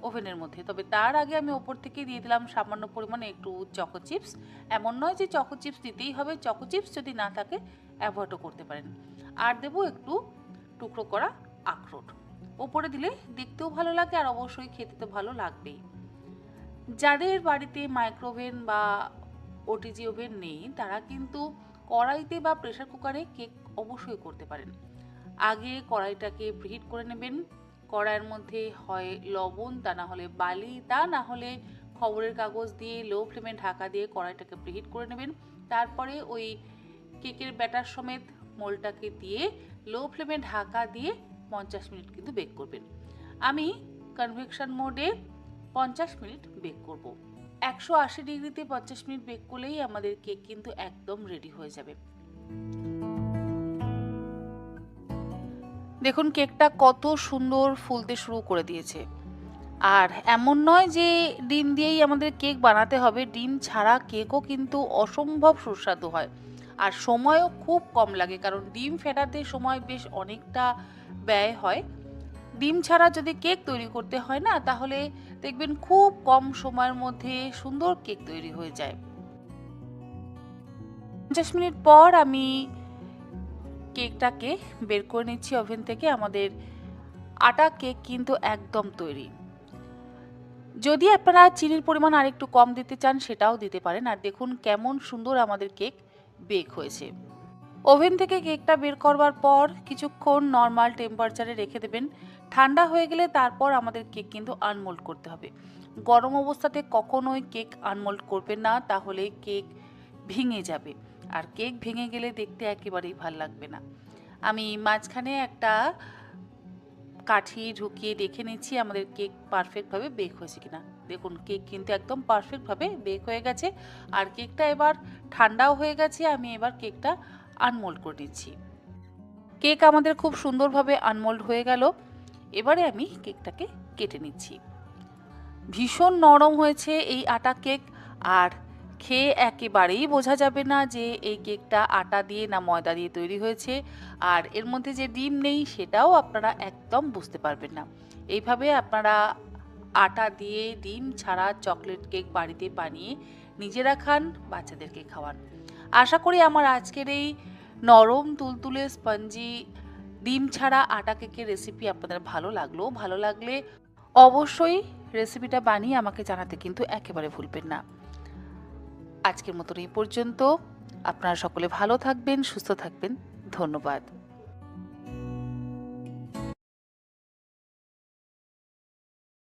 ওভেনের মধ্যে। তবে তার আগে আমি ওপর থেকে দিয়ে দিলাম সামান্য পরিমাণে একটু চকো চিপস। এমন নয় যে চকো চিপস দিতেই হবে, চকো চিপস যদি না থাকে অ্যাভয়েডও করতে পারেন। আর দেবো একটু টুকরো করা আখরোট। ওপরে দিলে দেখতেও ভালো লাগে আর অবশ্যই খেতে তো ভালো লাগবেই। যাদের বাড়িতে মাইক্রোওভেন বা ওটিজি ওভেন নেই তারা কিন্তু কড়াইতে বা প্রেসার কুকারে কেক অবশ্যই করতে পারেন। আগে কড়াইটাকে প্রিহিট করে নেবেন। কড়াইয়ের মধ্যে হয় লবণ, তা না হলে বালি, তা না হলে খবরের কাগজ দিয়ে লো ফ্লেমে ঢাকা দিয়ে কড়াইটাকে প্রিহিট করে নেবেন। তারপরে ওই কেকের ব্যাটার সমেত মোলটাকে দিয়ে লো ফ্লেমে ঢাকা দিয়ে 50 মিনিট কিন্তু বেক করবেন। আমি কনভেকশন মোডে 50 মিনিট বেক করব। 180 ডিগ্রিতে 50 মিনিট বেক করলেই আমাদের কেক কিন্তু একদম রেডি হয়ে যাবে। দেখুন কেকটা কত সুন্দর ফুলতে শুরু করে দিয়েছে। আর এমন নয় যে ডিম দিয়েই আমাদের কেক বানাতে হবে, ডিম ছাড়া কেকও কিন্তু অসম্ভব সুস্বাদু হয়। আর সময়ও খুব কম লাগে, কারণ ডিম ফেটাতে সময় বেশ অনেকটা ব্যয় হয়। ডিম ছাড়া যদি কেক তৈরি করতে হয় না, তাহলে দেখবেন খুব কম সময়ের মধ্যে সুন্দর কেক তৈরি হয়ে যায়। 50 মিনিট পর আমি কেকটাকে বের করে নিচ্ছি ওভেন থেকে। আমাদের আটা কেক কিন্তু একদম তৈরি। যদি আপনারা চিনির পরিমাণ আরেকটু কম দিতে চান সেটাও দিতে পারেন। আর দেখুন কেমন সুন্দর আমাদের কেক বেক হয়েছে। ওভেন থেকে কেকটা বের করবার পর কিছুক্ষণ নর্মাল টেম্পারেচারে রেখে দেবেন। ঠান্ডা হয়ে গেলে তারপর আমাদের কেক কিন্তু আনমোল্ড করতে হবে। গরম অবস্থাতে কখনোই কেক আনমোল্ড করবেন না, তাহলে কেক ভেঙে যাবে। আর কেক ভেঙে গেলে দেখতে একেবারেই ভাল লাগবে না। আমি মাঝখানে একটা কাঠি ঢুকিয়ে দেখে নিচ্ছি আমাদের কেক পারফেক্টভাবে বেক হয়েছে কিনা। দেখুন কেক কিন্তু একদম পারফেক্টভাবে বেক হয়ে গেছে। আর কেকটা এবার ঠান্ডাও হয়ে গেছে। আমি এবার কেকটা আনমোল্ড করে নিচ্ছি। কেক আমাদের খুব সুন্দরভাবে আনমোল্ড হয়ে গেল। এবারে আমি কেকটাকে কেটে নিচ্ছি। ভীষণ নরম হয়েছে এই আটা কেক। আর খেয়ে একেবারেই বোঝা যাবে না যে এই কেকটা আটা দিয়ে না ময়দা দিয়ে তৈরি হয়েছে। আর এর মধ্যে যে ডিম নেই সেটাও আপনারা একদম বুঝতে পারবেন না। এইভাবে আপনারা আটা দিয়ে ডিম ছাড়া চকলেট কেক বাড়িতে বানিয়ে নিজেরা খান, বাচ্চাদেরকে খাওয়ান। আশা করি আমার আজকের এই নরম তুলতুলে স্পঞ্জি ডিম ছাড়া আটা কেকের রেসিপি আপনাদের ভালো লাগলো। ভালো লাগলে অবশ্যই রেসিপিটা বানিয়ে আমাকে জানাতে কিন্তু একেবারে ভুলবেন না। আজকের মতন এই পর্যন্ত। আপনারা সকলে ভালো থাকবেন, সুস্থ থাকবেন। ধন্যবাদ।